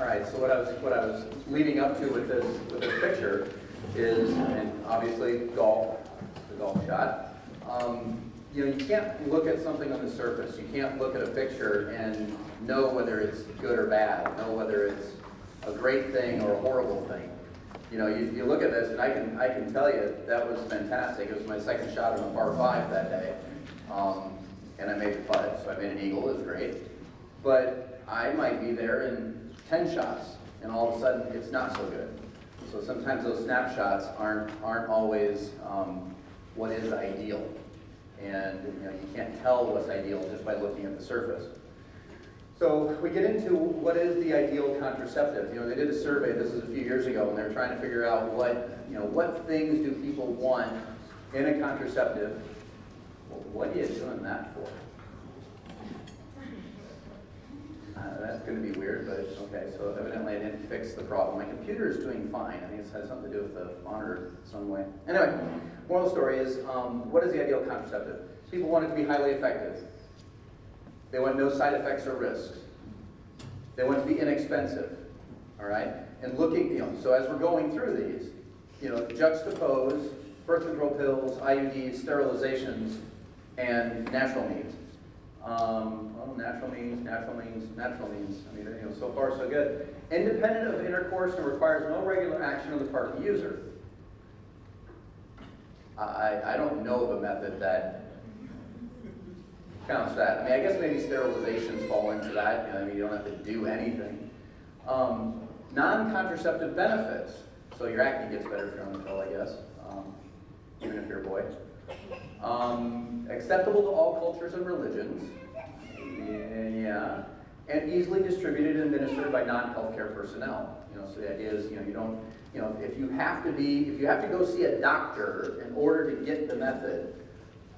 All right, so what I was leading up to with this picture is, and obviously golf, the golf shot. You know, you can't look at something on the surface. You can't look at a picture and know whether it's good or bad, know whether it's a great thing or a horrible thing. You know, you look at this, and I can tell you that was fantastic. It was my second shot on a par 5 that day, and I made the putt, so I made an eagle. It was great. But I might be there in 10 shots, and all of a sudden it's not so good. So sometimes those snapshots aren't always what is ideal, and you know, you can't tell what's ideal just by looking at the surface. So we get into what is the ideal contraceptive. You know, they did a survey, this is a few years ago, and they were trying to figure out what things do people want in a contraceptive. Well, what are you doing that for? That's going to be weird, but okay, so evidently I didn't fix the problem. My computer is doing fine. I think it has something to do with the monitor in some way. Anyway, moral of the story is, what is the ideal contraceptive? People want it to be highly effective. They want no side effects or risks. They want it to be inexpensive, all right? And looking, so as we're going through these, juxtapose birth control pills, IUDs, sterilizations, and natural means. Well, natural means. I mean, so far so good. Independent of intercourse and requires no regular action on the part of the user. I don't know of a method that counts that. I mean, I guess maybe sterilizations fall into that. I mean, you don't have to do anything. Non-contraceptive benefits. So your acne gets better if you're on the pill, I guess, even if you're a boy. Acceptable to all cultures and religions. Yeah. And easily distributed and administered by non-healthcare personnel. So the idea is, you don't, if you have to go see a doctor in order to get the method,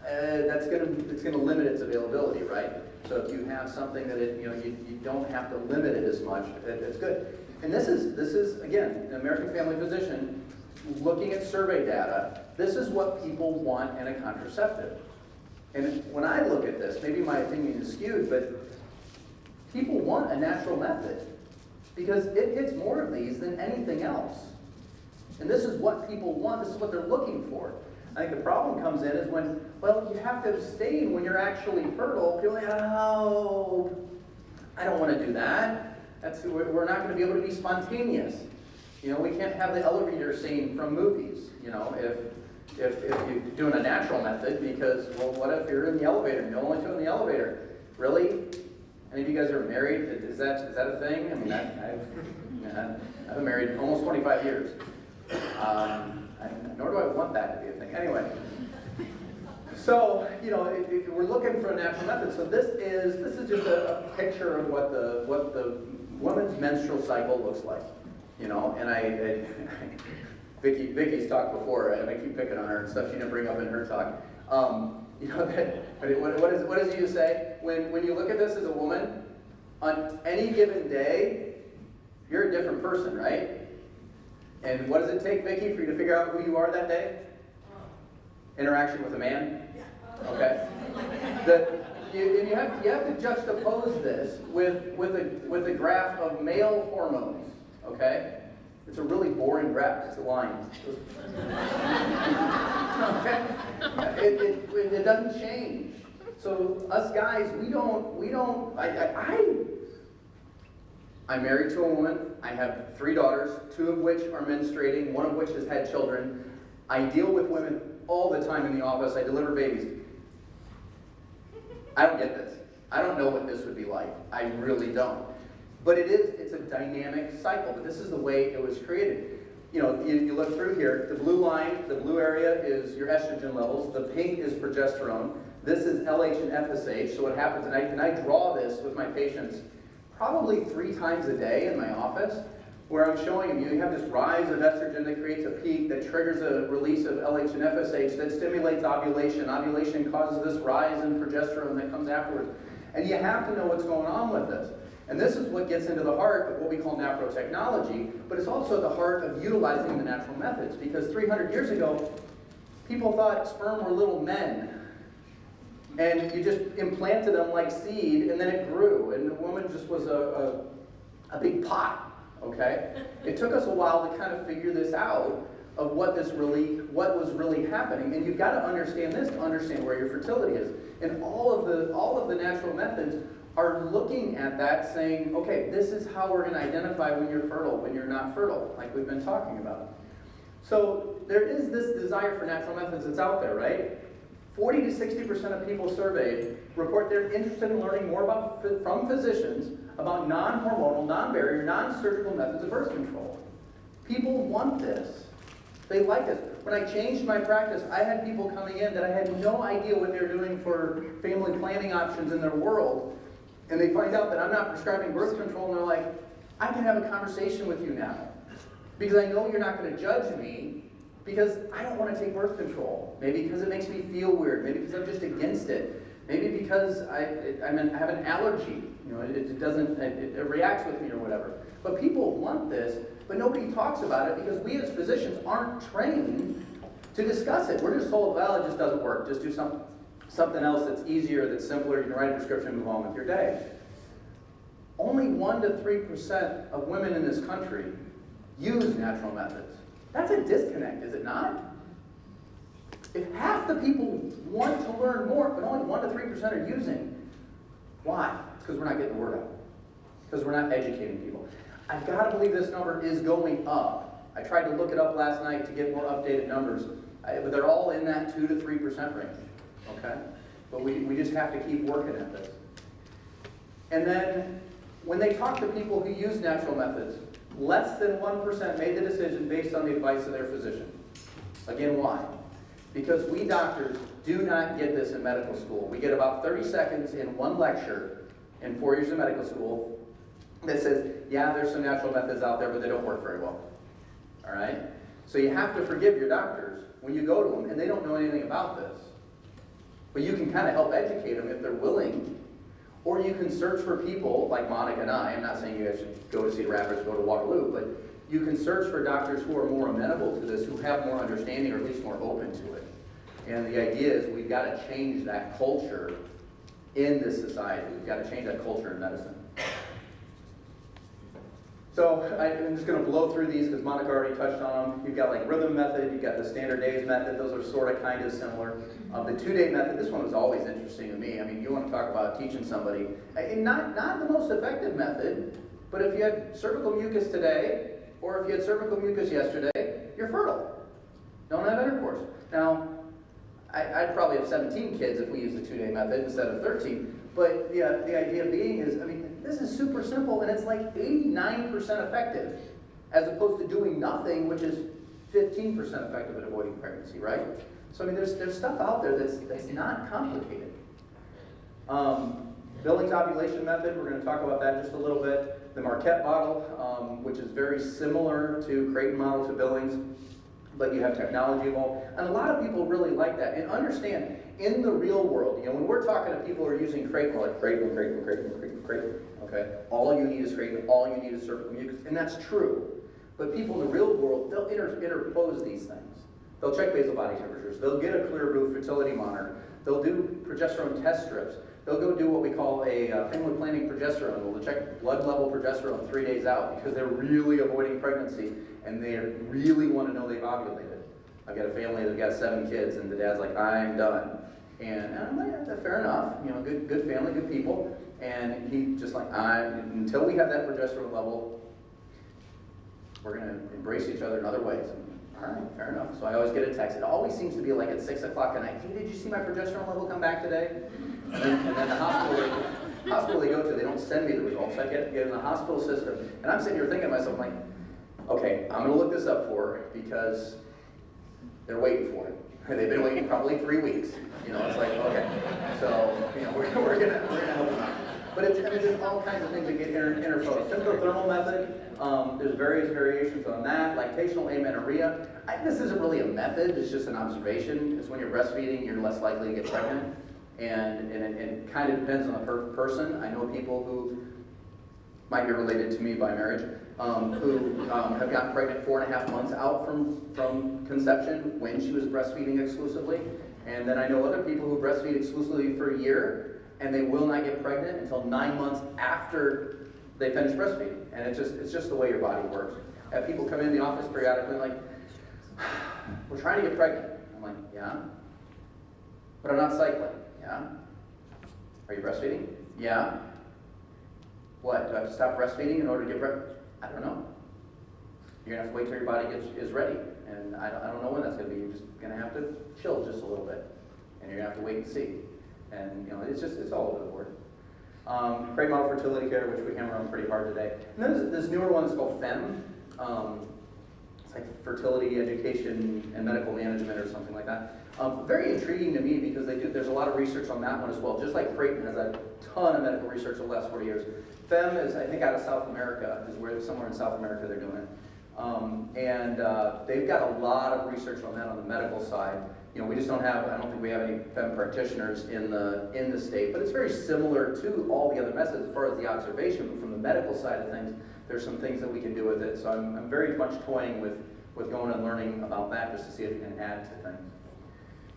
it's going to limit its availability, right? So if you have something that you don't have to limit it as much, it's good. And this is again, an American Family Physician looking at survey data. This is what people want in a contraceptive. And when I look at this, maybe my opinion is skewed, but people want a natural method because it hits more of these than anything else. And this is what people want. This is what they're looking for. I think the problem comes in is when, you have to abstain when you're actually fertile. People are like, oh, I don't want to do that. We're not going to be able to be spontaneous. We can't have the elevator scene from movies, if you're doing a natural method, because, well, what if you're in the elevator and you don't want to go in the elevator? Really? Any of you guys are married? Is that a thing? I mean, I've been married almost 25 years. Nor do I want that to be a thing. Anyway, so we're looking for a natural method. So this is just a picture of what the woman's menstrual cycle looks like. And Vicky's talked before, and I keep picking on her and stuff she didn't bring up in her talk. What does you say? When you look at this as a woman, on any given day, you're a different person, right? And what does it take, Vicky, for you to figure out who you are that day? Interaction with a man? Okay. You have to juxtapose this with a graph of male hormones. Okay. It's a really boring graph. It's a line. Okay. It doesn't change. So us guys, we don't. I'm married to a woman. I have 3 daughters, 2 of which are menstruating, 1 of which has had children. I deal with women all the time in the office. I deliver babies. I don't get this. I don't know what this would be like. I really don't. But it's a dynamic cycle, but this is the way it was created. You look through here, the blue line, the blue area is your estrogen levels, the pink is progesterone, this is LH and FSH, so what happens, and I draw this with my patients probably 3 times a day in my office, where I'm showing them, you have this rise of estrogen that creates a peak that triggers a release of LH and FSH that stimulates ovulation. Ovulation causes this rise in progesterone that comes afterwards. And you have to know what's going on with this. And this is what gets into the heart of what we call naprotechnology, but it's also the heart of utilizing the natural methods, because 300 years ago, people thought sperm were little men. And you just implanted them like seed, and then it grew, and the woman just was a big pot. okay? It took us a while to kind of figure this out of what was really happening. And you've got to understand this to understand where your fertility is. And all of the natural methods are looking at that saying, okay, this is how we're going to identify when you're fertile, when you're not fertile, like we've been talking about. So there is this desire for natural methods that's out there, right? 40 to 60% of people surveyed report they're interested in learning more from physicians about non-hormonal, non-barrier, non-surgical methods of birth control. People want this. They like this. When I changed my practice, I had people coming in that I had no idea what they're doing for family planning options in their world, and they find out that I'm not prescribing birth control, and they're like, I can have a conversation with you now, because I know you're not going to judge me, because I don't want to take birth control. Maybe because it makes me feel weird. Maybe because I'm just against it. Maybe because I have an allergy. You know, it reacts with me or whatever. But people want this, but nobody talks about it because we as physicians aren't trained to discuss it. We're just told, well, it just doesn't work. Just do something else that's easier, that's simpler. You can write a prescription and move on with your day. Only 1 to 3% of women in this country use natural methods. That's a disconnect, is it not? If half the people want to learn more, but only 1 to 3% are using, why? It's because we're not getting the word out. Because we're not educating people. I've got to believe this number is going up. I tried to look it up last night to get more updated numbers, but they're all in that 2 to 3% range, okay? But we just have to keep working at this. And then, when they talk to people who use natural methods, less than 1% made the decision based on the advice of their physician. Again, why? Because we doctors do not get this in medical school. We get about 30 seconds in one lecture in 4 years of medical school that says, yeah, there's some natural methods out there, but they don't work very well. All right? So you have to forgive your doctors when you go to them and they don't know anything about this. But you can kind of help educate them if they're willing. Or you can search for people like Monica and I. I'm not saying you guys should go to Cedar Rapids or go to Waterloo, but you can search for doctors who are more amenable to this, who have more understanding or at least more open to it. And the idea is we've got to change that culture in this society. We've got to change that culture in medicine. So I'm just going to blow through these because Monica already touched on them. You've got like rhythm method, you've got the standard days method. Those are sort of kind of similar. The 2-day method, this one was always interesting to me. I mean, you want to talk about teaching somebody, not the most effective method, but if you had cervical mucus today, or if you had cervical mucus yesterday, you're fertile. Don't have intercourse. Now, I'd probably have 17 kids if we used the 2-day method instead of 13. But yeah, the idea being is, I mean, this is super simple, and it's like 89% effective, as opposed to doing nothing, which is 15% effective at avoiding pregnancy, right? So I mean, there's stuff out there that's not complicated. Billings ovulation method, we're going to talk about that just a little bit. The Marquette model, which is very similar to Creighton model to Billings, but you have technology involved. And a lot of people really like that. And understand, in the real world, you know, when we're talking to people who are using Creighton, we're like, Creighton, okay? All you need is Creighton, all you need is cervical mucus, and that's true. But people in the real world, they'll interpose these things. They'll check basal body temperatures. They'll get a clear blue fertility monitor. They'll do progesterone test strips. They'll go do what we call a family planning progesterone. They'll check blood level progesterone 3 days out because they're really avoiding pregnancy and they really want to know they've ovulated. I've got a family that's got 7 kids and the dad's like, I'm done. And I'm like, that's fair enough. You know, good family, good people. And he just like, until we have that progesterone level, we're going to embrace each other in other ways. All right, fair enough. So I always get a text. It always seems to be like at 6 o'clock at night. Hey, did you see my progesterone level come back today? And then the hospital they go to, they don't send me the results. I get in the hospital system. And I'm sitting here thinking to myself, like, okay, I'm going to look this up for her because they're waiting for it. They've been waiting probably 3 weeks. You know, it's like, okay. So, you know, we're gonna help them out. But there's all kinds of things that get interposed. Symptothermal method, there's various variations on that. Lactational amenorrhea. This isn't really a method, it's just an observation. It's when you're breastfeeding, you're less likely to get pregnant. And it kind of depends on the person. I know people who might be related to me by marriage, who have gotten pregnant 4.5 months out from conception when she was breastfeeding exclusively. And then I know other people who breastfeed exclusively for a year, and they will not get pregnant until 9 months after they finish breastfeeding. And it's just the way your body works. I have people come in the office periodically like, we're trying to get pregnant. I'm like, yeah? But I'm not cycling. Yeah? Are you breastfeeding? Yeah? What, do I have to stop breastfeeding in order to get pregnant? I don't know. You're going to have to wait till your body is ready. And I don't know when that's going to be. You're just going to have to chill just a little bit. And you're going to have to wait and see. And, it's all over the board. Great model fertility care, which we hammer on pretty hard today. And then there's this newer one that's called FEM. It's like fertility, education, and medical management or something like that. Very intriguing to me because there's a lot of research on that one as well. Just like Creighton has a ton of medical research over the last 40 years. FEM is, I think, out of South America, somewhere in South America they're doing it. They've got a lot of research on that on the medical side. We just I don't think we have any FEM practitioners in the state, but it's very similar to all the other methods as far as the observation, but from the medical side of things, there's some things that we can do with it. So I'm very much toying with going and learning about that just to see if we can add to things.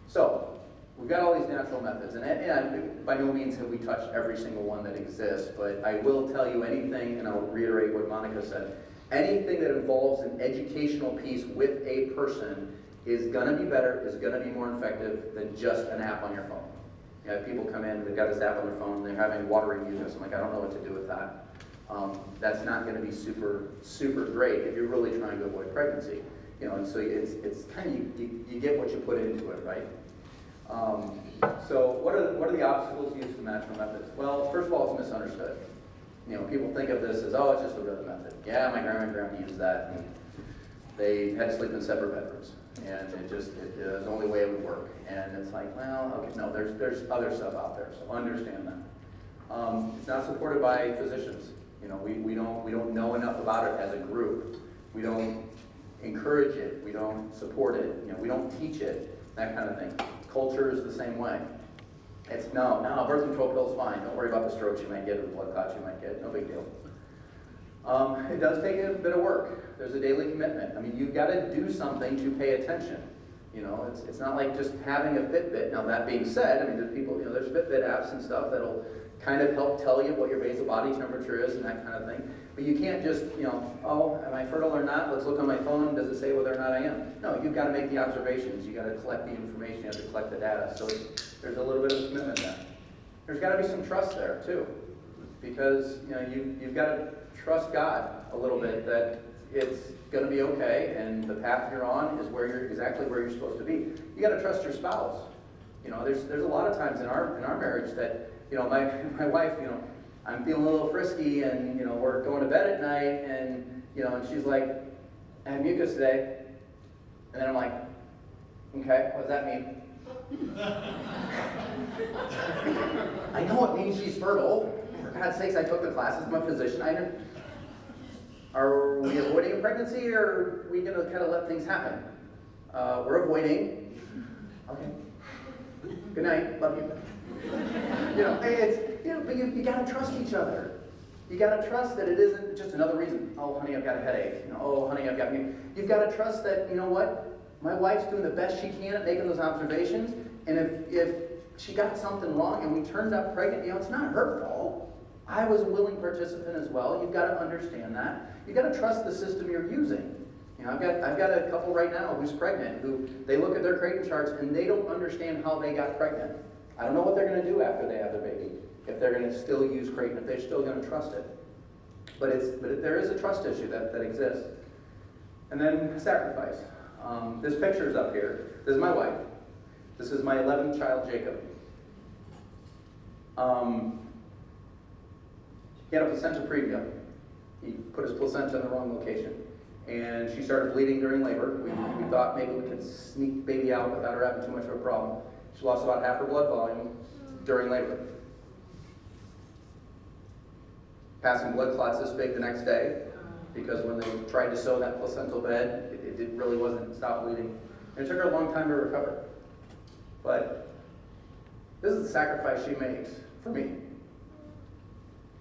So, we've got all these natural methods, and by no means have we touched every single one that exists, but I will tell you anything, and I'll reiterate what Monica said, anything that involves an educational piece with a person is going to be better, is going to be more effective than just an app on your phone. You have people come in, they've got this app on their phone, they're having watery mucus. I'm like, I don't know what to do with that. That's not going to be super, super great if you're really trying to avoid pregnancy. And so it's kind of, you get what you put into it, right? So what are the obstacles used for natural methods? Well, first of all, it's misunderstood. People think of this as, oh, it's just a rhythm method. Yeah, my grandma and grandpa used that, and they had to sleep in separate bedrooms, and it was the only way it would work. And it's like, well, okay, no, there's other stuff out there, so understand that. It's not supported by physicians. We don't know enough about it as a group. We don't encourage it. We don't support it. We don't teach it. That kind of thing. Culture is the same way. It's no, birth control pill's fine. Don't worry about the strokes you might get or the blood clots you might get. No big deal. It does take a bit of work. There's a daily commitment. I mean, you've got to do something to pay attention. It's not like just having a Fitbit. Now, that being said, I mean, there's people, there's Fitbit apps and stuff that'll kind of help tell you what your basal body temperature is and that kind of thing. But you can't just, oh, am I fertile or not? Let's look on my phone. Does it say whether or not I am? No, you've got to make the observations. You've got to collect the information. You have to collect the data. So there's a little bit of commitment there. There's got to be some trust there, too. Because, you've got to trust God a little bit that it's going to be okay and the path you're on is exactly where you're supposed to be. You got to trust your spouse. There's a lot of times in our marriage that, my wife, I'm feeling a little frisky and, we're going to bed at night and, and she's like, I have mucus today. And then I'm like, okay, what does that mean? I know it means she's fertile. For God's sakes, I took the classes. I'm a physician. Are we avoiding a pregnancy or are we going to kind of let things happen? We're avoiding. Okay. Good night. Love you. But you got to trust each other. You got to trust that it isn't just another reason. Oh, honey, I've got a headache. Oh, honey, I've got mucus. You've got to trust that, you know what? My wife's doing the best she can at making those observations. And if she got something wrong and we turned up pregnant, it's not her fault. I was a willing participant as well. You've got to understand that. You've got to trust the system you're using. I've got a couple right now who's pregnant who they look at their Creighton charts and they don't understand how they got pregnant. I don't know what they're going to do after they have their baby. If they're going to still use Creighton, if they're still going to trust it. But there is a trust issue that exists. And then sacrifice. This picture is up here. This is my wife. This is my 11th child, Jacob. He had a placenta previa. He put his placenta in the wrong location. And she started bleeding during labor. We thought maybe we could sneak baby out without her having too much of a problem. She lost about half her blood volume during labor. Passing blood clots this big the next day, because when they tried to sew that placental bed, it really wasn't stopped bleeding. And it took her a long time to recover. But this is the sacrifice she makes for me,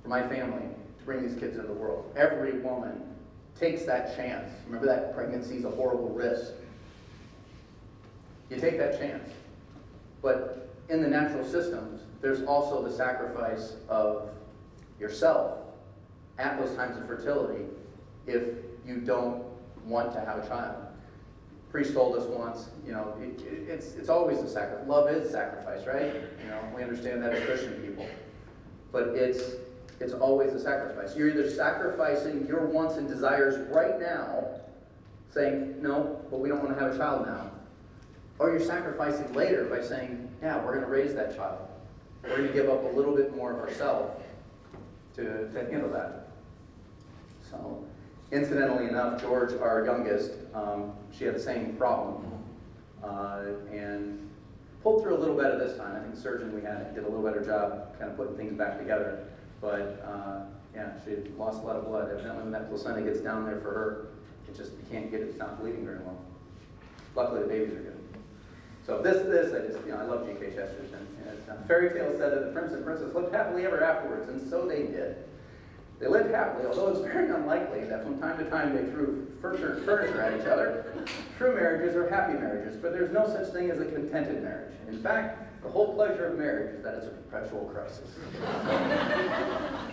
for my family, to bring these kids into the world. Every woman takes that chance. Remember that pregnancy is a horrible risk. You take that chance. But in the natural systems, there's also the sacrifice of yourself at those times of fertility if you don't want to have a child. Priest told us once, it's always a sacrifice. Love is sacrifice, right? We understand that as Christian people. But it's always a sacrifice. You're either sacrificing your wants and desires right now, saying, no, but we don't want to have a child now. Or you're sacrificing later by saying, yeah, we're going to raise that child. We're going to give up a little bit more of ourselves to handle that. So, incidentally enough, George, our youngest, she had the same problem. And pulled through a little better this time. I think the surgeon we had did a little better job kind of putting things back together. But yeah, she had lost a lot of blood. Evidently when that placenta gets down there for her, you can't get it, it's not bleeding very well. Luckily the babies are good. So I love G.K. Chesterton. And fairy tale said that the prince and princess lived happily ever afterwards, and so they did. They lived happily, although it's very unlikely that from time to time they threw furniture at each other. True marriages are happy marriages, but there's no such thing as a contented marriage. In fact, the whole pleasure of marriage is that it's a perpetual crisis.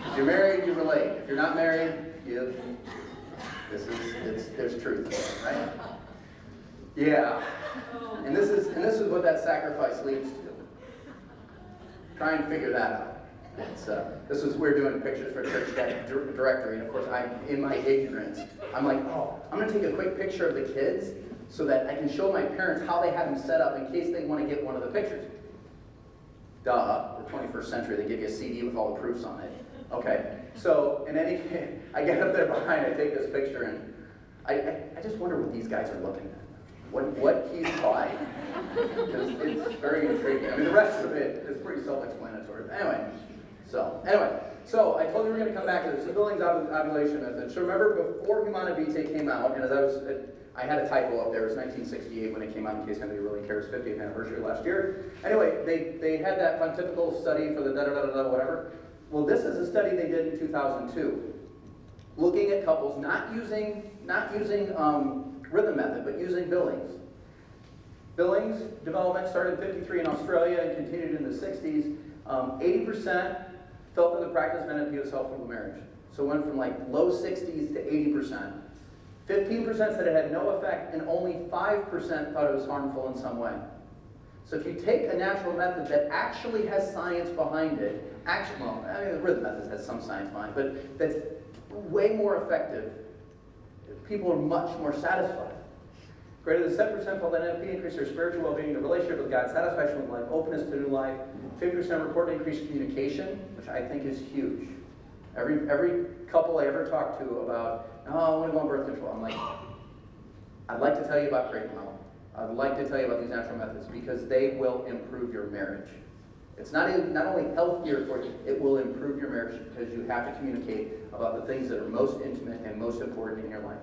If you're married, you relate. If you're not married, there's truth to it, right? Yeah. And this is what that sacrifice leads to. Try and figure that out. We're doing pictures for church directory, and of course, in my ignorance, I'm like, I'm going to take a quick picture of the kids so that I can show my parents how they have them set up in case they want to get one of the pictures. Duh, the 21st century, they give you a CD with all the proofs on it. Okay, so in any case, I get up there behind, I take this picture, and I just wonder what these guys are looking at. What he's buying. Because it's very intriguing. I mean, the rest of it is pretty self-explanatory. Anyway, so I told you we're going to come back to this. The Billings ovulation method. So remember, before Humana Vitae came out, and I had a typo up there. It was 1968 when it came out, in case anybody really cares, 50th anniversary last year. Anyway, they had that pontifical study for the da-da-da-da-da, whatever. Well, this is a study they did in 2002. Looking at couples not using rhythm method, but using Billings. Billings development started in 53 in Australia and continued in the 60s. 80% felt that the practice benefited a self-rule marriage. So it went from like low 60s to 80%. 15% said it had no effect, and only 5% thought it was harmful in some way. So if you take a natural method that actually has science behind it, the rhythm method has some science behind it, but that's way more effective, people are much more satisfied. Greater than 7% felt that NFP increased their spiritual well-being, their relationship with God, satisfaction with life, openness to new life. 50% reported increased communication, which I think is huge. Every couple I ever talk to about, I want to go on birth control, I'm like, I'd like to tell you about Great Model. I'd like to tell you about these natural methods because they will improve your marriage. It's not only healthier for you, it will improve your marriage because you have to communicate about the things that are most intimate and most important in your life.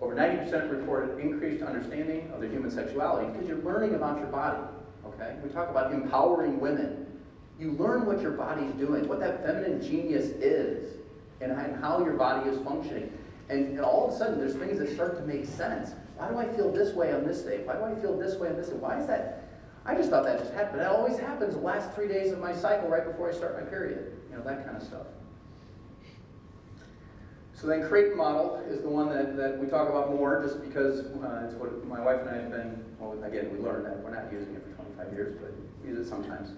Over 90% reported increased understanding of their human sexuality because you're learning about your body, okay? We talk about empowering women. You learn what your body's doing, what that feminine genius is, and how your body is functioning. And all of a sudden, there's things that start to make sense. Why do I feel this way on this day? Why do I feel this way on this day? Why is that? I just thought that just happened. It always happens the last 3 days of my cycle right before I start my period. That kind of stuff. So then Creighton model is the one that we talk about more just because it's what my wife and I have been, well, again, we learned that we're not using it for 25 years, but we use it sometimes.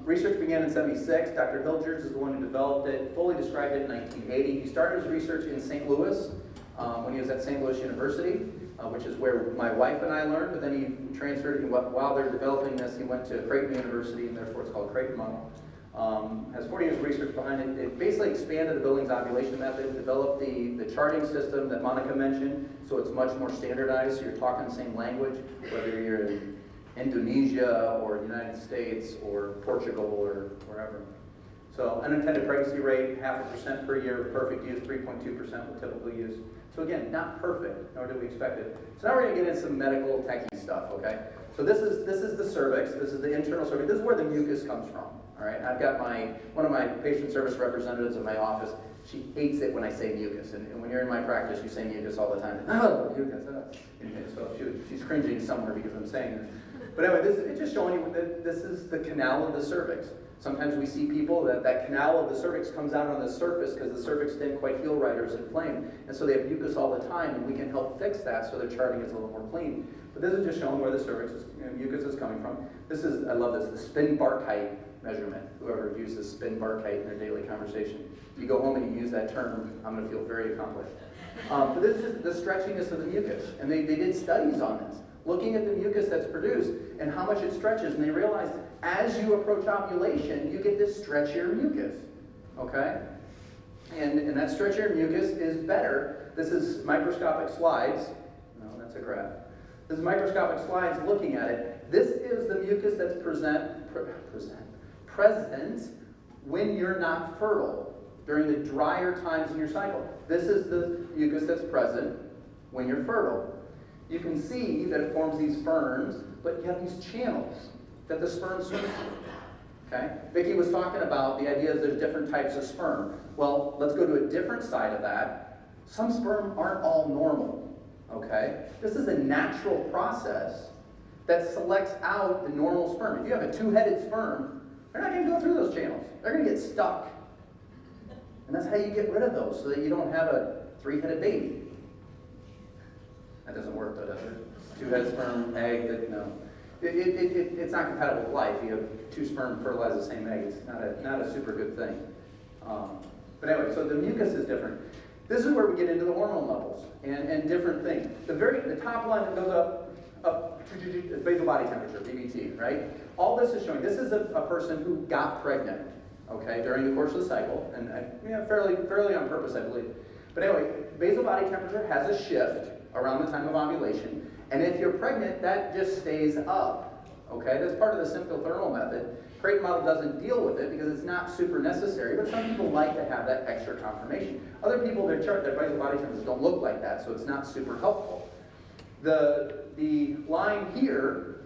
Research began in 76. Dr. Hilgers is the one who developed it, fully described it in 1980. He started his research in St. Louis when he was at St. Louis University, which is where my wife and I learned, but then he transferred, while they're developing this, he went to Creighton University, and therefore it's called Creighton model. Has 40 years of research behind it. It basically expanded the Billings ovulation method, developed the charting system that Monica mentioned, so it's much more standardized, so you're talking the same language, whether you're in Indonesia or the United States or Portugal or wherever. So unintended pregnancy rate, 0.5% per year, perfect use, 3.2% with typical use. So again, not perfect, nor do we expect it. So now we're going to get into some medical techie stuff, okay? So this is the cervix, this is the internal cervix, this is where the mucus comes from. All right, I've got one of my patient service representatives in my office. She hates it when I say mucus, and when you're in my practice, you say mucus all the time. Oh, mucus. So she's cringing somewhere because I'm saying this. But anyway, it's just showing you that this is the canal of the cervix. Sometimes we see people that canal of the cervix comes out on the surface because the cervix didn't quite heal right or is inflamed. And so they have mucus all the time, and we can help fix that so their charting is a little more clean. But this is just showing where the cervix mucus is coming from. This is, I love this, the spin bark height measurement. Whoever uses spin bark height in their daily conversation. If you go home and you use that term, I'm going to feel very accomplished. But this is just the stretchiness of the mucus. And they did studies on this, looking at the mucus that's produced and how much it stretches. And they realized as you approach ovulation, you get this stretchier mucus. Okay? And that stretchier mucus is better. This is microscopic slides. No, that's a graph. This is microscopic slides looking at it. This is the mucus that's present when you're not fertile, during the drier times in your cycle. This is the mucus that's present when you're fertile. You can see that it forms these ferns, but you have these channels that the sperm swim through. Okay? Vicki was talking about the idea that there's different types of sperm. Well, let's go to a different side of that. Some sperm aren't all normal. Okay? This is a natural process that selects out the normal sperm. If you have a two-headed sperm, they're not going to go through those channels. They're going to get stuck. And that's how you get rid of those, so that you don't have a three-headed baby. That doesn't work, though, does it? Two-headed sperm, egg, no. It's not compatible with life. You have two sperm fertilize the same egg. It's not a super good thing. But anyway, so the mucus is different. This is where we get into the hormone levels and different things. The top line that goes up is basal body temperature, BBT, right? All this is showing, this is a person who got pregnant, okay, during the course of the cycle, and fairly on purpose, I believe. But anyway, basal body temperature has a shift around the time of ovulation, and if you're pregnant, that just stays up, okay? That's part of the symptothermal method. Creighton model doesn't deal with it because it's not super necessary, but some people like to have that extra confirmation. Other people, their basal body temperatures don't look like that, so it's not super helpful. The line here,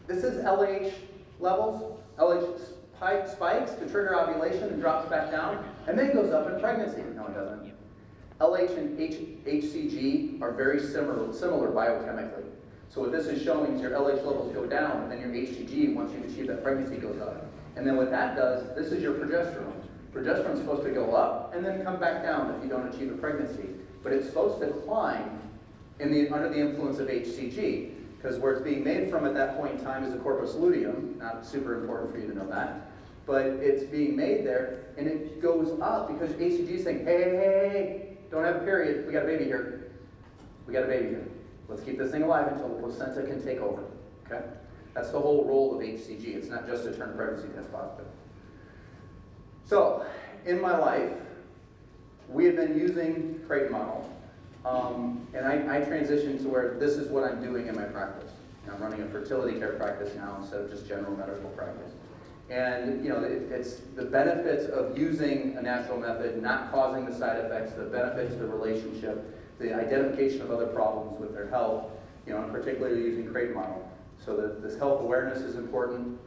this is LH levels. LH spikes to trigger ovulation and drops back down, and then goes up in pregnancy. No, it doesn't. LH and HCG are very similar biochemically. So what this is showing is your LH levels go down, and then your HCG, once you've achieved that pregnancy, goes up. And then what that does, this is your progesterone. Progesterone is supposed to go up and then come back down if you don't achieve a pregnancy. But it's supposed to climb under the influence of HCG, because where it's being made from at that point in time is the corpus luteum. Not super important for you to know that. But it's being made there, and it goes up because HCG is saying, hey, don't have a period. We got a baby here. We got a baby here. Let's keep this thing alive until the placenta can take over. Okay? That's the whole role of HCG. It's not just to turn pregnancy test positive. So, in my life, we have been using Creighton model. And I transitioned to where this is what I'm doing in my practice. I'm running a fertility care practice now instead of just general medical practice. And it's the benefits of using a natural method, not causing the side effects, the benefits of the relationship, the identification of other problems with their health, and particularly using Creighton model. So this health awareness is important,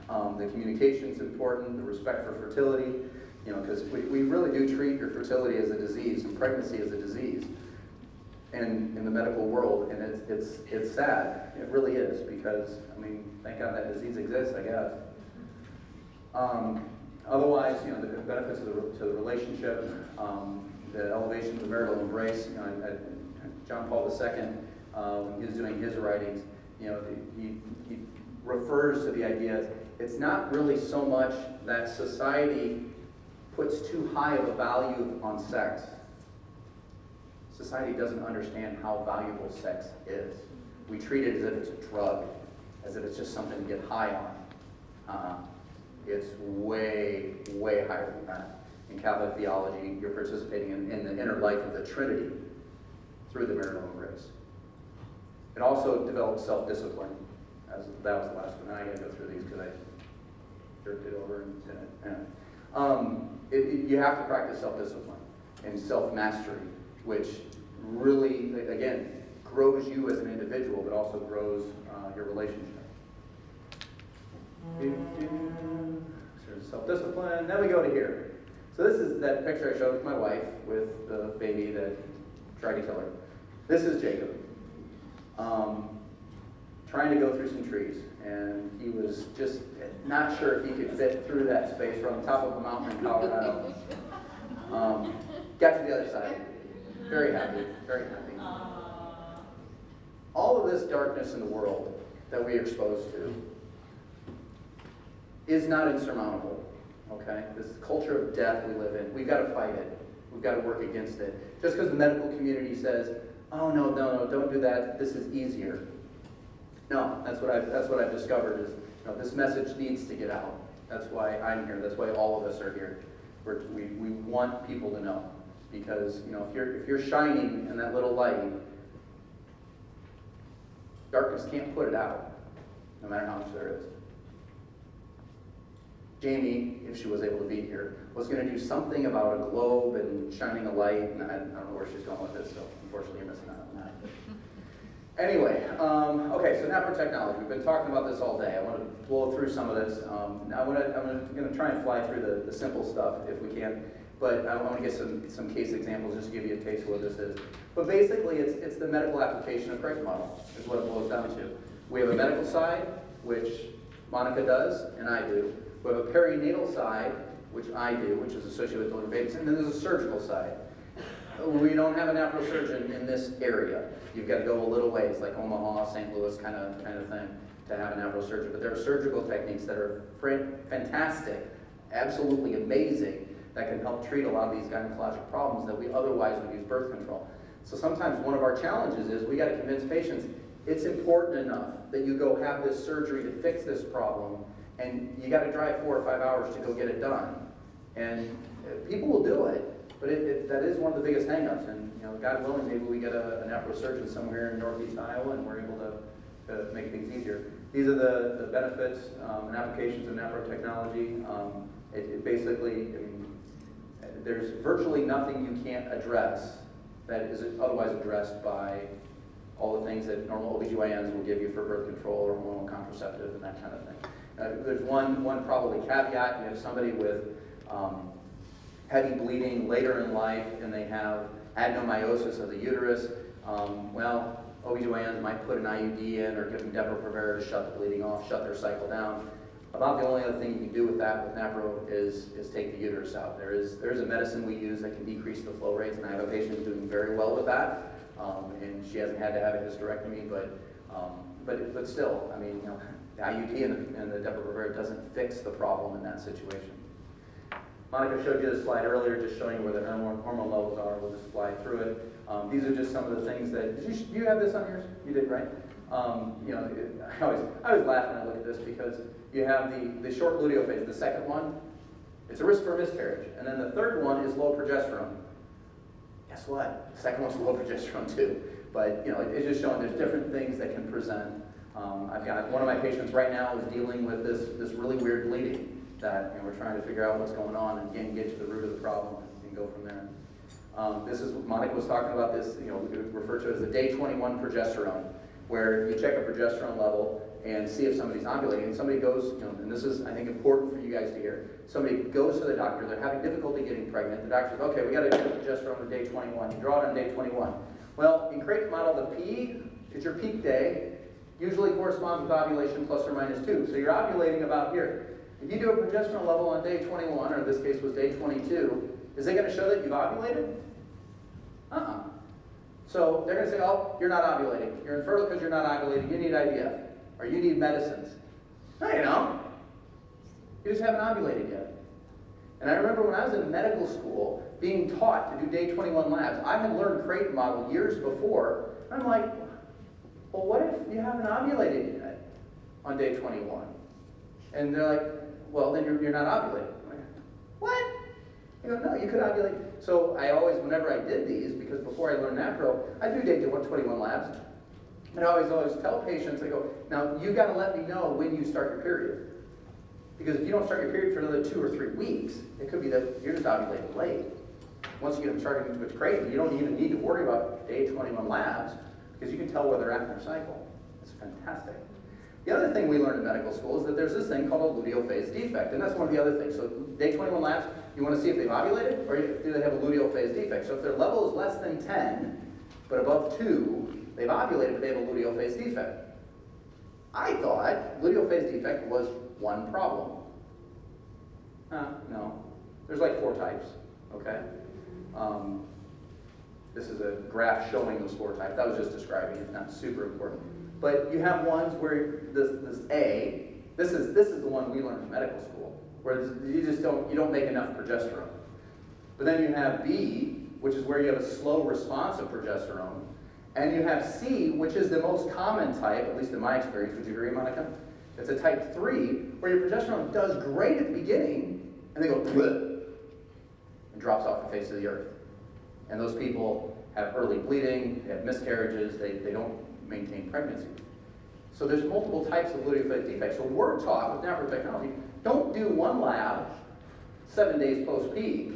the communication is important, the respect for fertility, because we really do treat your fertility as a disease and pregnancy as a disease in the medical world, and it's sad. It really is, because, thank God that disease exists, I guess. Otherwise, the benefits to the relationship, the elevation of the marital embrace. John Paul II, when he was doing his writings, he refers to the idea. It's not really so much that society puts too high of a value on sex. Society doesn't understand how valuable sex is. We treat it as if it's a drug, as if it's just something to get high on. It's way, way higher than that. In Catholic theology, you're participating in the inner life of the Trinity through the marital embrace. It also develops self-discipline. That was the last one. Now I got to go through these because I jerked it over and did it. You have to practice self-discipline and self-mastery, which really, again, grows you as an individual, but also grows your relationship. Self-discipline. Then we go to here. So this is that picture I showed with my wife with the baby that tried to kill her. This is Jacob. trying to go through some trees, and he was just not sure if he could fit through that space. We're on the top of a mountain in Colorado. Got to the other side. Very happy, very happy. All of this darkness in the world that we are exposed to is not insurmountable, okay? This culture of death we live in, we've got to fight it. We've got to work against it. Just because the medical community says, oh, no, don't do that, this is easier. No, that's what I've discovered is, this message needs to get out. That's why I'm here. That's why all of us are here. We want people to know, because if you're shining in that little light, darkness can't put it out, no matter how much there is. Jamie, if she was able to be here, was going to do something about a globe and shining a light, and I don't know where she's going with this, so unfortunately you're missing out on that. Anyway, okay, so napper technology. We've been talking about this all day. I want to blow through some of this. I'm going to try and fly through the simple stuff if we can, but I want to get some case examples just to give you a taste of what this is. But basically, it's the medical application of Pranger model is what it boils down to. We have a medical side, which Monica does and I do. We have a perinatal side, which I do, which is associated with delivering babies, and then there's a surgical side. We don't have a nephrosurgeon in this area. You've got to go a little ways, like Omaha, St. Louis kind of thing, to have a nephrosurgeon. But there are surgical techniques that are fantastic, absolutely amazing, that can help treat a lot of these gynecologic problems that we otherwise would use birth control. So sometimes one of our challenges is we got to convince patients it's important enough that you go have this surgery to fix this problem, and you got to drive 4 or 5 hours to go get it done. And people will do it. But that is one of the biggest hang-ups, and God willing, maybe we get a nephrosurgeon somewhere in northeast Iowa, and we're able to make things easier. These are the benefits and applications of nephro-technology. It basically, there's virtually nothing you can't address that is otherwise addressed by all the things that normal OBGYNs will give you for birth control or hormonal contraceptive and that kind of thing. There's one probably caveat. You have somebody with heavy bleeding later in life, and they have adenomyosis of the uterus. Well, OBGYNs might put an IUD in or give them Depo-Provera to shut the bleeding off, shut their cycle down. About the only other thing you can do with that with napro is take the uterus out. There's a medicine we use that can decrease the flow rates, and I have a patient who's doing very well with that, and she hasn't had to have a hysterectomy, but still, the IUD and the Depo-Provera doesn't fix the problem in that situation. Monica showed you this slide earlier, just showing you where the hormone levels are. We'll just fly through it. These are just some of the things that, do you have this on yours? You did, right? I always laugh when I look at this because you have the short luteal phase, the second one, it's a risk for miscarriage. And then the third one is low progesterone. Guess what? The second one's low progesterone too. But it's just showing there's different things that can present. I've got one of my patients right now is dealing with this really weird bleeding that we're trying to figure out what's going on and again get to the root of the problem and go from there. This is what Monica was talking about. This we refer to as the day 21 progesterone, where you check a progesterone level and see if somebody's ovulating. And somebody goes, and this is I think important for you guys to hear. Somebody goes to the doctor. They're having difficulty getting pregnant. The doctor says, "Okay, we got to get progesterone on day 21." You draw it on day 21. Well, in Creighton model, the P is your peak day. Usually corresponds with ovulation plus or minus 2. So you're ovulating about here. If you do a progesterone level on day 21, or in this case was day 22, is it going to show that you've ovulated? So they're going to say, oh, you're not ovulating. You're infertile because you're not ovulating. You need IVF. Or you need medicines. No, you don't. You just haven't ovulated yet. And I remember when I was in medical school being taught to do day 21 labs, I had learned Creighton model years before. And I'm like, well, what if you haven't ovulated yet on day 21? And they're like, well, then you're not ovulating. I'm like, what? You go, no, you could ovulate. So I always, whenever I did these, because before I learned NAPRO, I do day 21 labs. And I always tell patients, I go, now you got to let me know when you start your period. Because if you don't start your period for another 2 or 3 weeks, it could be that you're just ovulating late. Once you get them started with Creighton, you don't even need to worry about day 21 labs, because you can tell where they're at in their cycle. It's fantastic. The other thing we learned in medical school is that there's this thing called a luteal phase defect, and that's one of the other things. So day 21 labs, you want to see if they've ovulated, or do they have a luteal phase defect. So if their level is less than 10, but above 2, they've ovulated, but they have a luteal phase defect. I thought luteal phase defect was one problem. No. There's like 4 types, okay? This is a graph showing those 4 types. That was just describing it, not super important. But you have ones where this A, this is the one we learned in medical school, where you don't make enough progesterone. But then you have B, which is where you have a slow response of progesterone. And you have C, which is the most common type, at least in my experience. Would you agree, Monica? It's a type 3, where your progesterone does great at the beginning, and they go bleh, and drops off the face of the earth. And those people have early bleeding, they have miscarriages, they don't maintain pregnancy. So there's multiple types of luteal phase defects. So we're taught with network technology, don't do one lab 7 days post-peak,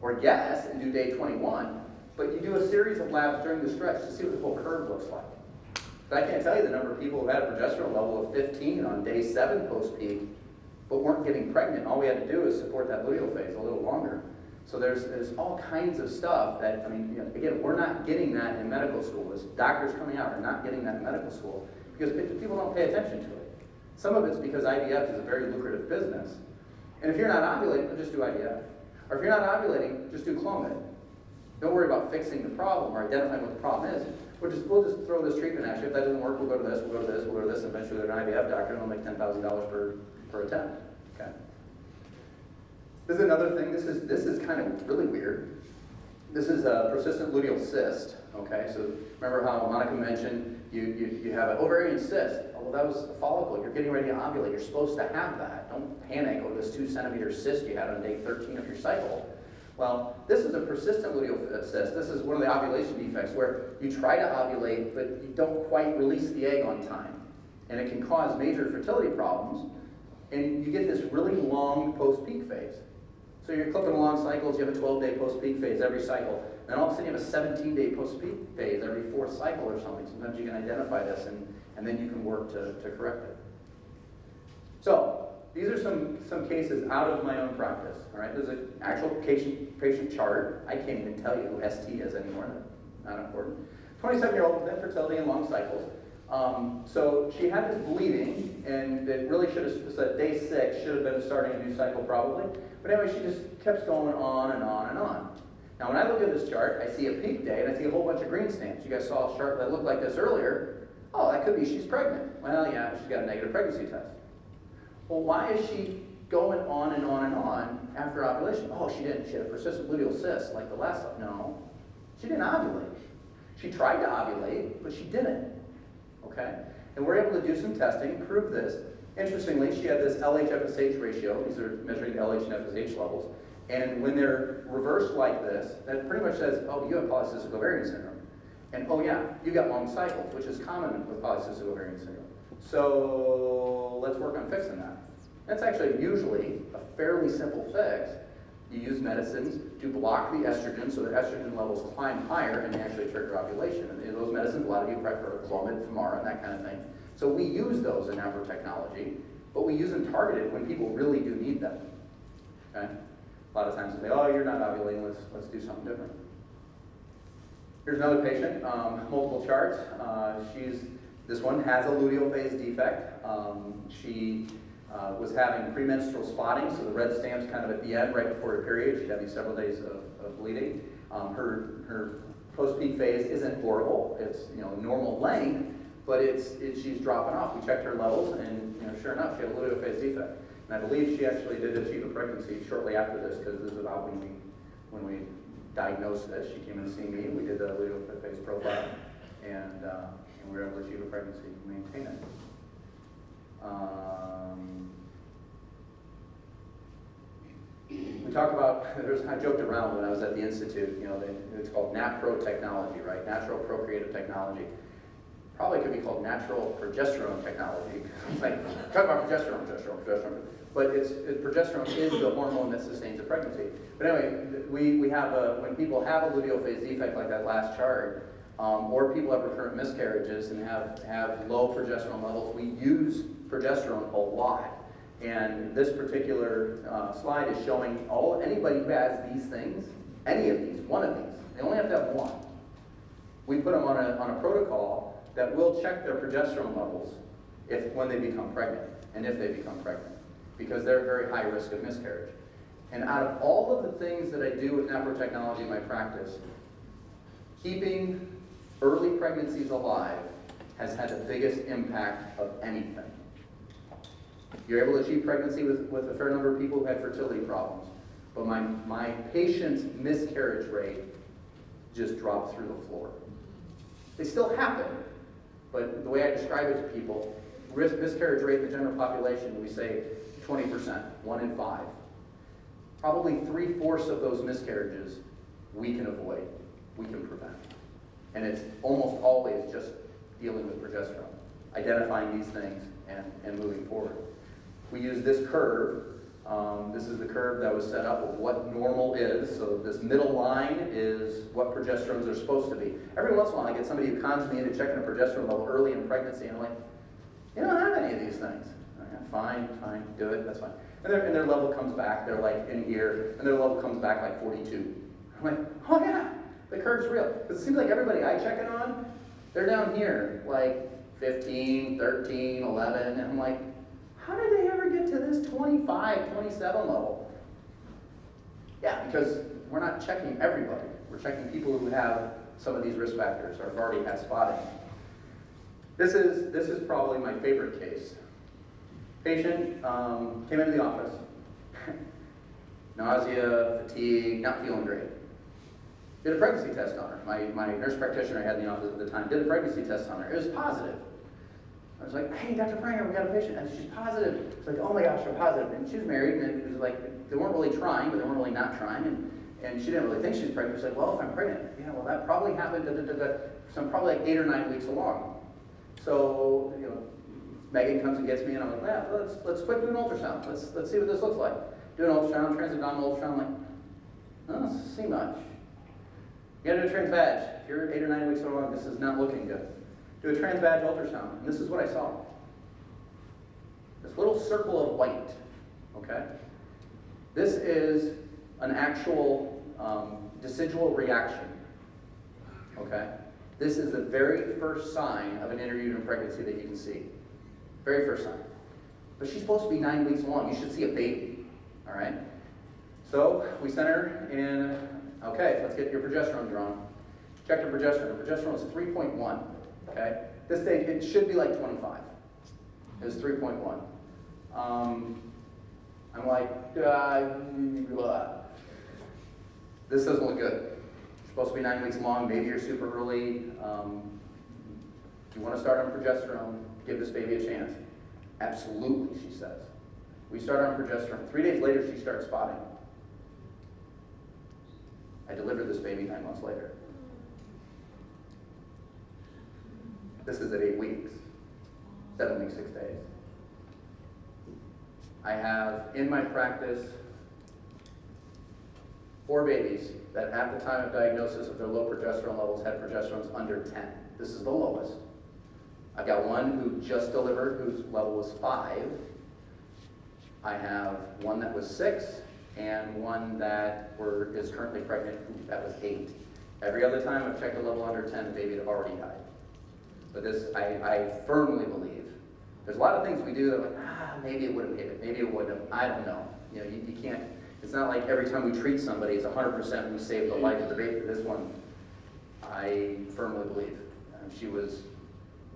or guess and do day 21, but you do a series of labs during the stretch to see what the whole curve looks like. But I can't tell you the number of people who had a progesterone level of 15 on day 7 post-peak, but weren't getting pregnant. All we had to do is support that luteal phase a little longer. So there's all kinds of stuff that, I mean, again, we're not getting that in medical school. As doctors coming out are not getting that in medical school because people don't pay attention to it. Some of it's because IVF is a very lucrative business. And if you're not ovulating, just do IVF. Or if you're not ovulating, just do Clomid. Don't worry about fixing the problem or identifying what the problem is. We'll just throw this treatment at you. If that doesn't work, we'll go to this, we'll go to this, we'll go to this, and eventually they're an IVF doctor and they'll make $10,000 per attempt. Okay. This is another thing. This is kind of really weird. This is a persistent luteal cyst. Okay, so remember how Monica mentioned you have an ovarian cyst. Oh, well, that was a follicle. You're getting ready to ovulate. You're supposed to have that. Don't panic over this 2-centimeter cyst you had on day 13 of your cycle. Well, this is a persistent luteal cyst. This is one of the ovulation defects where you try to ovulate, but you don't quite release the egg on time. And it can cause major fertility problems, and you get this really long post-peak phase. So you're clipping along cycles, you have a 12-day post-peak phase every cycle, and all of a sudden you have a 17-day post-peak phase every 4th cycle or something. Sometimes you can identify this, and then you can work to correct it. So, these are some cases out of my own practice. All right, there's an actual patient chart. I can't even tell you who ST is anymore. Not important. 27-year-old with infertility and long cycles. So she had this bleeding, and it really should have said day 6 should have been starting a new cycle probably. But anyway, she just kept going on and on and on. Now, when I look at this chart, I see a peak day, and I see a whole bunch of green stamps. You guys saw a chart that looked like this earlier. Oh, that could be she's pregnant. Well, yeah, she's got a negative pregnancy test. Well, why is she going on and on and on after ovulation? Oh, she didn't. She had a persistent luteal cyst like the last one. No, she didn't ovulate. She tried to ovulate, but she didn't. Okay? And we're able to do some testing, prove this. Interestingly, she had this LH-FSH ratio. These are measuring the LH and FSH levels. And when they're reversed like this, that pretty much says, oh, you have polycystic ovarian syndrome. And oh yeah, you got long cycles, which is common with polycystic ovarian syndrome. So let's work on fixing that. That's actually usually a fairly simple fix. You use medicines to block the estrogen so the estrogen levels climb higher and they actually trigger ovulation. And those medicines, a lot of you probably heard of Clomid, Femara, and that kind of thing. So we use those in our technology, but we use them targeted when people really do need them. Okay? A lot of times they say, oh, you're not ovulating, let's do something different. Here's another patient, multiple charts. This one has a luteal phase defect. She was having premenstrual spotting, so the red stamp's kind of at the end, right before her period. She'd have these several days of bleeding. Her post-peak phase isn't horrible. It's normal length, but she's dropping off. We checked her levels, and sure enough, she had a luteal phase defect. And I believe she actually did achieve a pregnancy shortly after this, because this is about when we diagnosed this. She came in to see me. We did the luteal phase profile, and we were able to achieve a pregnancy and maintain it. We talk about, I joked around when I was at the Institute, it's called NAPRO technology, right? Natural procreative technology. Probably could be called natural progesterone technology. Like, talk about progesterone. But progesterone is the hormone that sustains a pregnancy. But anyway, we have when people have a luteal phase defect like that last chart, or people have recurrent miscarriages and have low progesterone levels, we use progesterone a lot. And this particular slide is showing anybody who has these things, any of these, one of these, they only have to have one. We put them on a protocol that will check their progesterone levels when they become pregnant, and if they become pregnant, because they're at very high risk of miscarriage. And out of all of the things that I do with neprotechnology in my practice, keeping early pregnancies alive has had the biggest impact of anything. You're able to achieve pregnancy with a fair number of people who had fertility problems, but my patients' miscarriage rate just dropped through the floor. They still happen, but the way I describe it to people, miscarriage rate in the general population, we say 20%, 1 in 5. Probably 3/4 of those miscarriages we can avoid, we can prevent. And it's almost always just dealing with progesterone, identifying these things and moving forward. We use this curve. This is the curve that was set up of what normal is. So this middle line is what progesterones are supposed to be. Every once in a while I get somebody who cons me into checking a progesterone level early in pregnancy, and I'm like, you don't have any of these things. Fine, do it, that's fine. And their level comes back, they're like in here, and their level comes back like 42. I'm like, oh yeah, the curve's real. Because it seems like everybody I check it on, they're down here, like 15, 13, 11, and I'm like, how did they ever get to this 25, 27 level? Yeah, because we're not checking everybody. We're checking people who have some of these risk factors or have already had spotting. This is probably my favorite case. Patient came into the office, nausea, fatigue, not feeling great. Did a pregnancy test on her. My nurse practitioner I had in the office at the time did a pregnancy test on her. It was positive. I was like, hey, Dr. Pranger, we got a patient, and she's positive. It's like, oh my gosh, I'm positive. And she was married, and it was like, they weren't really trying, but they weren't really not trying, and she didn't really think she was pregnant. She was like, well, if I'm pregnant, yeah, well, that probably happened, so I'm probably like 8 or 9 weeks along. So, Megan comes and gets me, and I'm like, yeah, let's quick do an ultrasound. Let's see what this looks like. Do an ultrasound, transabdominal ultrasound. I'm like, no, this doesn't see much. You gotta do a transvag. If you're 8 or 9 weeks along, this is not looking good. Do a transvag ultrasound, and this is what I saw. This little circle of white, okay? This is an actual decidual reaction, okay? This is the very first sign of an intrauterine pregnancy that you can see. Very first sign. But she's supposed to be 9 weeks along. You should see a baby, all right? So we sent her in, okay, let's get your progesterone drawn. Checked her progesterone. Her progesterone was 3.1, okay? This stage, it should be like 25. It was 3.1. I'm like, blah. This doesn't look good. You're supposed to be 9 weeks along. Maybe you're super early. If you want to start on progesterone, give this baby a chance. Absolutely, she says. We start on progesterone. 3 days later, she starts spotting. I delivered this baby 9 months later. This is at 8 weeks, 7 weeks, 6 days. I have in my practice 4 babies that at the time of diagnosis of their low progesterone levels had progesterones under 10. This is the lowest. I've got one who just delivered whose level was 5. I have one that was 6 and one that is currently pregnant that was 8. Every other time I've checked a level under 10, the baby had already died. But this, I firmly believe. There's a lot of things we do that are like, maybe it would have hit it, maybe it wouldn't have. I don't know. You can't, it's not like every time we treat somebody, it's 100% we save the life of the baby. This one, I firmly believe. She was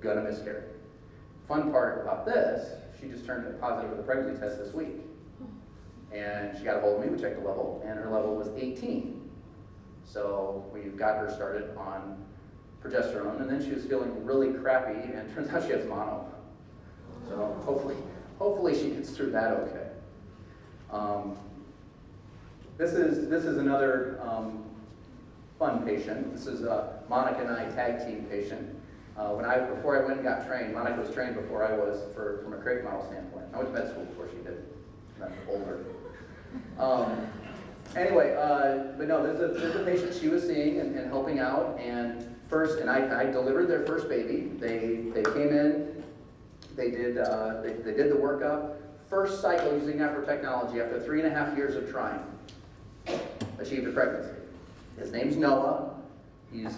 gonna miscarry. Fun part about this, she just turned positive with a pregnancy test this week. And she got a hold of me, we checked the level, and her level was 18. So we've got her started on progesterone, and then she was feeling really crappy, and it turns out she has mono. So hopefully she gets through that okay. This is another fun patient. This is Monica and I tag team patient. Before I went and got trained, Monica was trained before I was from a crate model standpoint. I went to med school before she did. I'm older. Anyway, but no, there's a patient she was seeing and helping out, and I delivered their first baby. They came in, they did the workup. First cycle using neprotechnology after 3.5 years of trying, achieved a pregnancy. His name's Noah. He's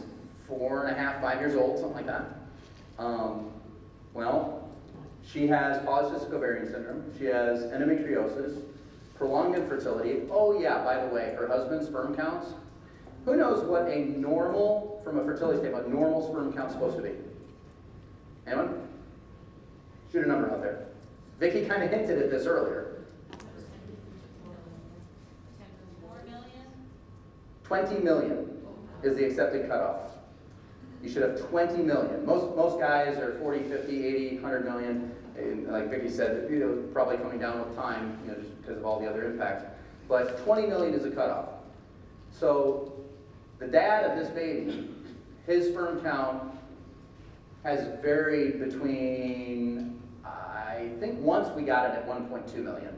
4.5, 5 years old, something like that. Well, She has polycystic ovarian syndrome. She has endometriosis, prolonged infertility. Oh yeah, by the way, her husband's sperm counts. Who knows what a normal, from a fertility standpoint, a normal sperm count is supposed to be? Anyone? Shoot a number out there. Vicki kind of hinted at this earlier. 20 million is the accepted cutoff. You should have 20 million. Most guys are 40, 50, 80, 100 million. And like Vicki said, probably coming down with time, just because of all the other impacts. But 20 million is a cutoff. So the dad of this baby, his sperm count has varied between, I think once we got it at 1.2 million.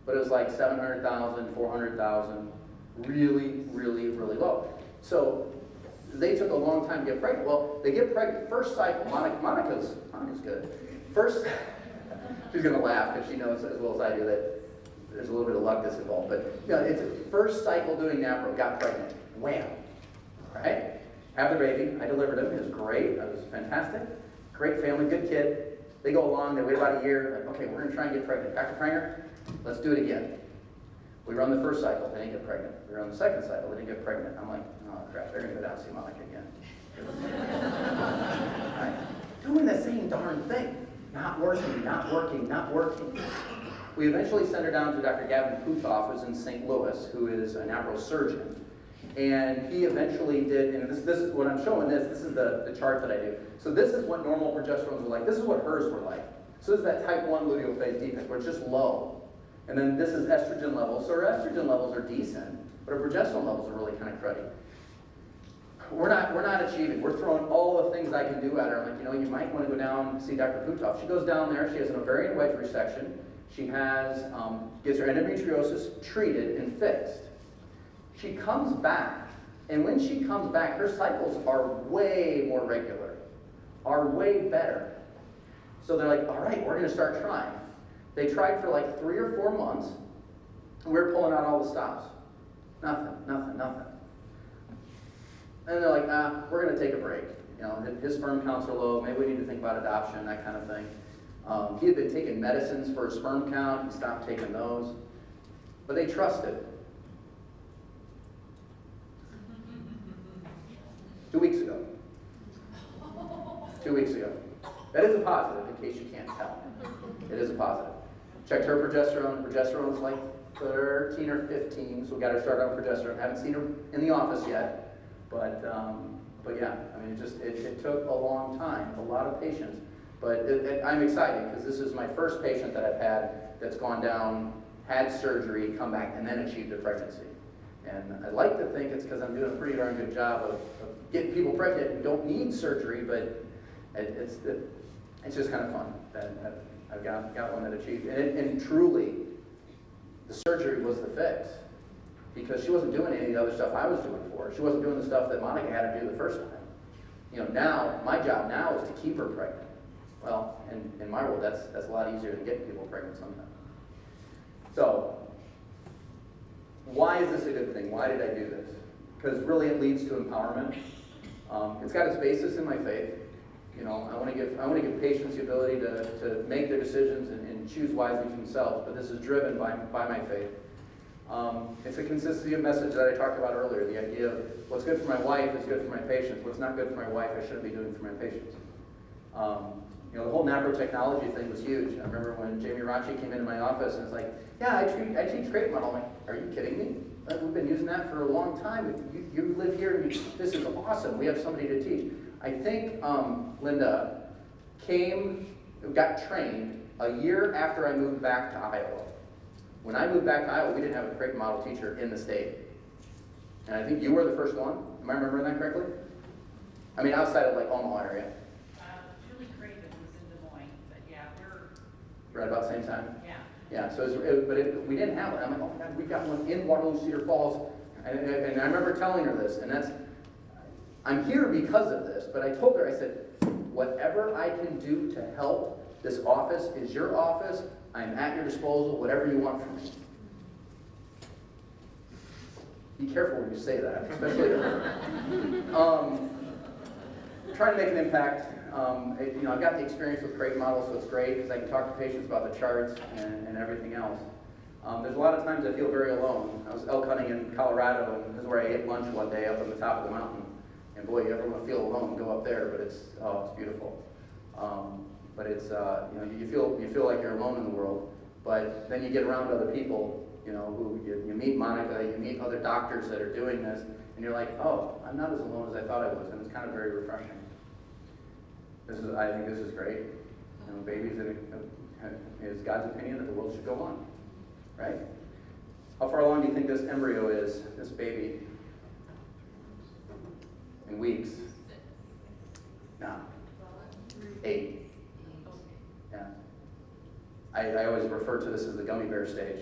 But it was like 700,000, 400,000, really, really, really low. So they took a long time to get pregnant. Well, they get pregnant, first cycle, Monica's good. First, she's gonna laugh because she knows as well as I do that there's a little bit of luck that's involved. But it's a first cycle doing NAPRO, got pregnant, wham, right? Have the baby, I delivered him, it was great, it was fantastic. Great family, good kid. They go along, they wait about a year, like, okay, we're gonna try and get pregnant. Dr. Pranger, let's do it again. We run the first cycle, they didn't get pregnant. We run the second cycle, they didn't get pregnant. I'm like, oh crap, they're gonna go down and see Monica again. Right? Doing the same darn thing. Not working, not working, not working. We eventually sent her down to Dr. Gavin Putoff, who's in St. Louis, who is a neurosurgeon. And he eventually did, and this is what I'm showing this is the chart that I do. So this is what normal progesterones were like. This is what hers were like. So this is that type 1 luteal phase defect, where it's just low. And then this is estrogen levels. So our estrogen levels are decent, but our progesterone levels are really kind of cruddy. We're not achieving. We're throwing all the things I can do at her. I'm like, you might want to go down and see Dr. Putoff. She goes down there. She has an ovarian wedge resection. She has, gets her endometriosis treated and fixed. She comes back, and when she comes back, her cycles are way more regular, are way better. So they're like, all right, we're going to start trying. They tried for like 3 or 4 months, and we're pulling out all the stops. Nothing, nothing, nothing. And they're like, we're going to take a break. His sperm counts are low. Maybe we need to think about adoption, that kind of thing. He had been taking medicines for his sperm count. He stopped taking those. But they trusted. 2 weeks ago. 2 weeks ago. That is a positive, in case you can't tell. It is a positive. Checked her progesterone. Progesterone is like 13 or 15, so we got her started on progesterone. Haven't seen her in the office yet. But yeah, I mean, it took a long time, a lot of patience. But I'm excited because this is my first patient that I've had that's gone down, had surgery, come back, and then achieved a pregnancy. And I'd like to think it's because I'm doing a pretty darn good job of getting people pregnant who don't need surgery, but it's just kind of fun that I've got one that achieved. And truly, the surgery was the fix. Because she wasn't doing any of the other stuff I was doing for her. She wasn't doing the stuff that Monica had to do the first time. Now, my job now is to keep her pregnant. Well, in my world, that's a lot easier than getting people pregnant sometimes. So, why is this a good thing? Why did I do this? Because really it leads to empowerment. It's got its basis in my faith. I want to give patients the ability to make their decisions and choose wisely for themselves, but this is driven by my faith. It's a consistency of message that I talked about earlier, the idea of what's good for my wife is good for my patients. What's not good for my wife, I shouldn't be doing for my patients. The whole NAPRO technology thing was huge. I remember when Jamie Rachi came into my office and it's like, yeah, I teach great model. I'm like, are you kidding me? We've been using that for a long time. You live here, and this is awesome. We have somebody to teach. I think Linda got trained a year after I moved back to Iowa. When I moved back to Iowa, we didn't have a crate model teacher in the state. And I think you were the first one. Am I remembering that correctly? I mean, outside of like Omaha area. Julie Craven was in Des Moines, but yeah, we're... Right about the same time? Yeah. Yeah, so we didn't have it. I'm like, oh my God, we got one in Waterloo, Cedar Falls. And I remember telling her this, and I'm here because of this, but I told her, I said, whatever I can do to help, this office is your office. I'm at your disposal, whatever you want from me. Be careful when you say that, especially to her. Trying to make an impact. I've got the experience with crate models, so it's great because I can talk to patients about the charts and everything else. There's a lot of times I feel very alone. I was elk hunting in Colorado, and this is where I ate lunch one day up on the top of the mountain. And boy, you ever want to feel alone, go up there, but it's beautiful. But it's, you feel like you're alone in the world, but then you get around other people, who you meet Monica, you meet other doctors that are doing this, and you're like, oh, I'm not as alone as I thought I was, and it's kind of very refreshing. I think this is great. Babies, is God's opinion that the world should go on, right? How far along do you think this embryo is, this baby? In weeks? No. 8. Yeah. I always refer to this as the gummy bear stage.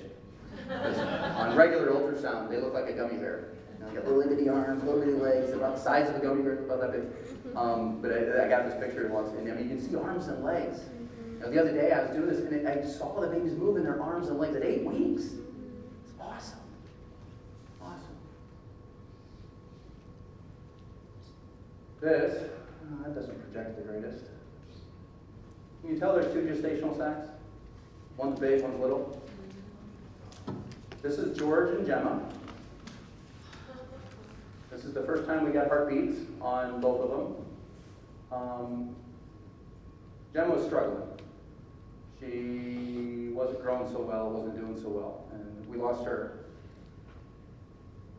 On regular ultrasound, they look like a gummy bear. They got little bitty arms, little bitty legs, they're about the size of a gummy bear, about that big. But I got this picture once, and you can see arms and legs. The other day I was doing this, and I saw the babies moving their arms and legs at 8 weeks. It's awesome. Awesome. This, that doesn't project the greatest. Can you tell there's 2 gestational sacs? One's big, one's little. This is George and Gemma. This is the first time we got heartbeats on both of them. Gemma was struggling. She wasn't growing so well, wasn't doing so well, and we lost her.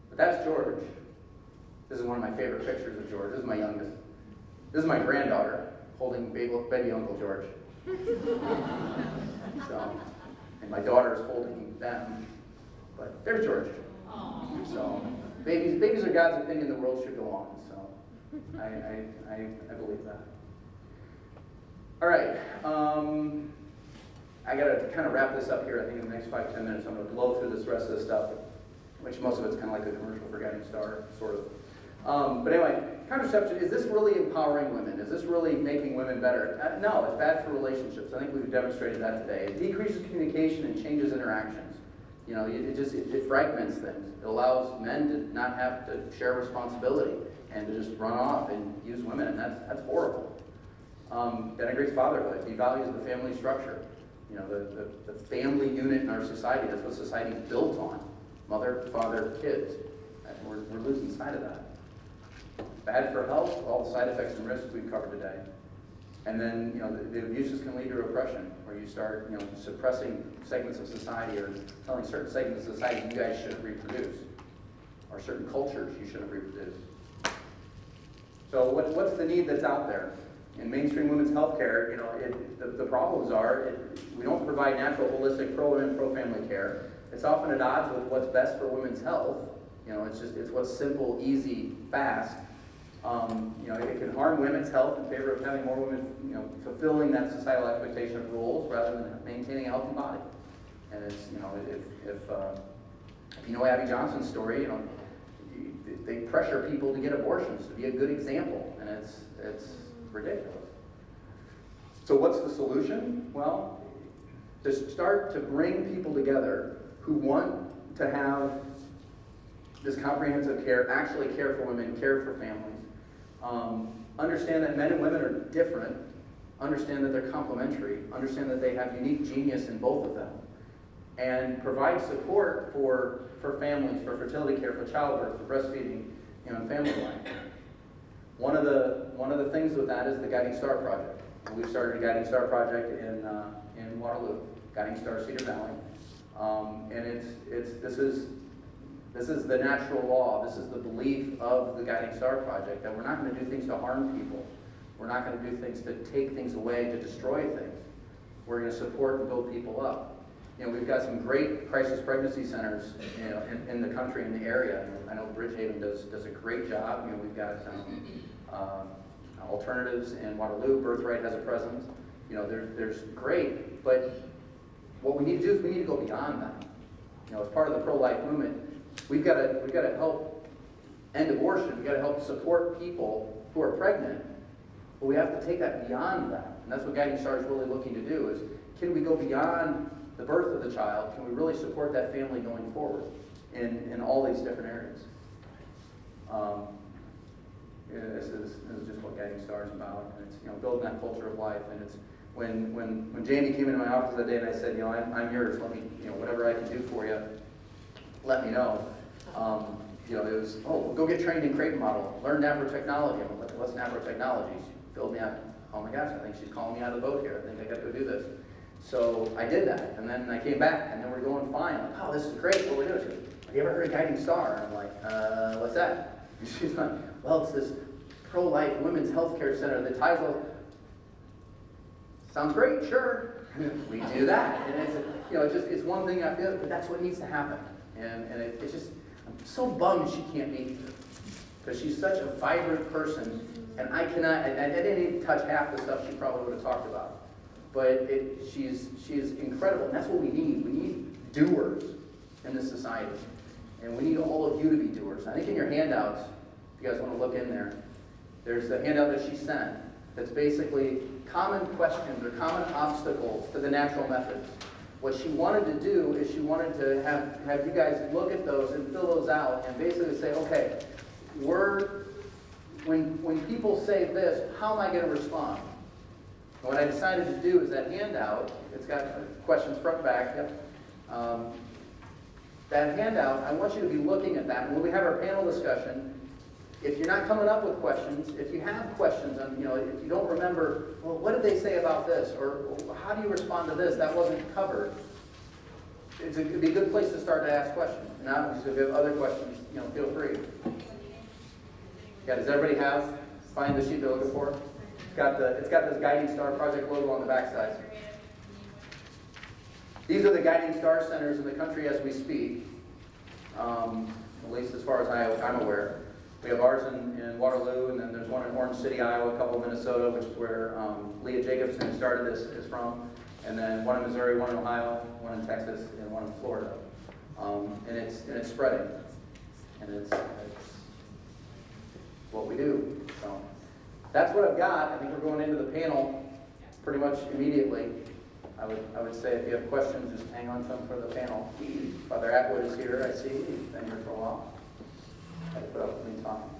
But that's George. This is one of my favorite pictures of George. This is my youngest. This is my granddaughter holding baby Uncle George. And my daughter's holding them. But there's George. Aww. So babies are God's opinion. The world should go on. So I believe that. All right. I got to kind of wrap this up here. I think in the next 5-10 minutes, I'm going to blow through this rest of the stuff, which most of it's kind of like a commercial for Guiding Star, sort of. But anyway, contraception, is this really empowering women? Is this really making women better? No, it's bad for relationships. I think we've demonstrated that today. It decreases communication and changes interactions. It fragments things. It allows men to not have to share responsibility and to just run off and use women, and that's horrible. Denigrates fatherhood, devalues the family structure. The family unit in our society, that's what society is built on. Mother, father, kids. We're losing sight of that. Bad for health, all the side effects and risks we've covered today. And then, the abuses can lead to repression, where you start, suppressing segments of society or telling certain segments of society you guys shouldn't reproduce, or certain cultures you shouldn't reproduce. So what's the need that's out there? In mainstream women's health care, the problems are we don't provide natural, holistic, pro-women, pro-family care. It's often at odds with what's best for women's health. It's what's simple, easy, fast. It can harm women's health in favor of having more women, fulfilling that societal expectation of roles rather than maintaining a healthy body. And it's, if you know Abby Johnson's story, they pressure people to get abortions to be a good example, and it's ridiculous. So what's the solution? Well, to start to bring people together who want to have this comprehensive care, actually care for women, care for families. Understand that men and women are different. Understand that they're complementary. Understand that they have unique genius in both of them. And provide support for families, for fertility care, for childbirth, for breastfeeding, and family life. One of the things with that is the Guiding Star Project. We've started a Guiding Star Project in Waterloo, Guiding Star Cedar Valley, and this is the natural law. This is the belief of the Guiding Star Project, that we're not going to do things to harm people. We're not going to do things to take things away, to destroy things. We're going to support and build people up. We've got some great crisis pregnancy centers, in the country, in the area. I know Bridgehaven does a great job. We've got alternatives in Waterloo. Birthright has a presence. There's great, but what we need to do is we need to go beyond that. As part of the pro-life movement, we've got to help end abortion. We've got to help support people who are pregnant, but we have to take that beyond that. And that's what Guiding Star is really looking to do, is can we go beyond the birth of the child? Can we really support that family going forward in all these different areas? this is just what Guiding Star is about. And it's, building that culture of life. And it's when Jamie came into my office that day and I said, I'm yours. Let me, whatever I can do for you, let me know. It was, well, go get trained in crate model, learn nanotechnology. I'm like, what's nanotechnology? She filled me out. Oh my gosh, I think she's calling me out of the boat here. I think I got to go do this. So I did that, and then I came back, and then we're going fine. I'm like, oh, this is great. What we're doing? She goes, have you ever heard of Guiding Star? And I'm like, what's that? And she's like, well, it's this pro-life women's healthcare center that ties all. Sounds great, sure. We do that, and it's one thing I feel, but that's what needs to happen. And it's just, I'm so bummed she can't meet you, because she's such a vibrant person, and I didn't even touch half the stuff she probably would have talked about. But she's incredible, and that's what we need. We need doers in this society, and we need all of you to be doers. I think in your handouts, if you guys want to look in there, there's the handout that she sent that's basically common questions or common obstacles to the natural methods. What she wanted to do is she wanted to have you guys look at those and fill those out and basically say, okay, when people say this, how am I going to respond? What I decided to do is that handout, it's got questions front and back, yep. That handout, I want you to be looking at that. When we have our panel discussion, if you're not coming up with questions, if you have questions, and if you don't remember, well, what did they say about this? Or how do you respond to this? That wasn't covered. It'd be a good place to start to ask questions. Now, if you have other questions, feel free. Yeah, does everybody find the sheet they're looking for? It's got this Guiding Star project logo on the backside. These are the Guiding Star centers in the country as we speak, at least as far as I'm aware. We have ours in Waterloo, and then there's one in Orange City, Iowa, a couple in Minnesota, which is where Leah Jacobson, who started this, is from. And then one in Missouri, one in Ohio, one in Texas, and one in Florida. And it's spreading. And it's what we do. So that's what I've got. I think we're going into the panel pretty much immediately. I would say if you have questions, just hang on to them for the panel. Father Atwood is here, I see. He's been here for a while. I put up with me talking.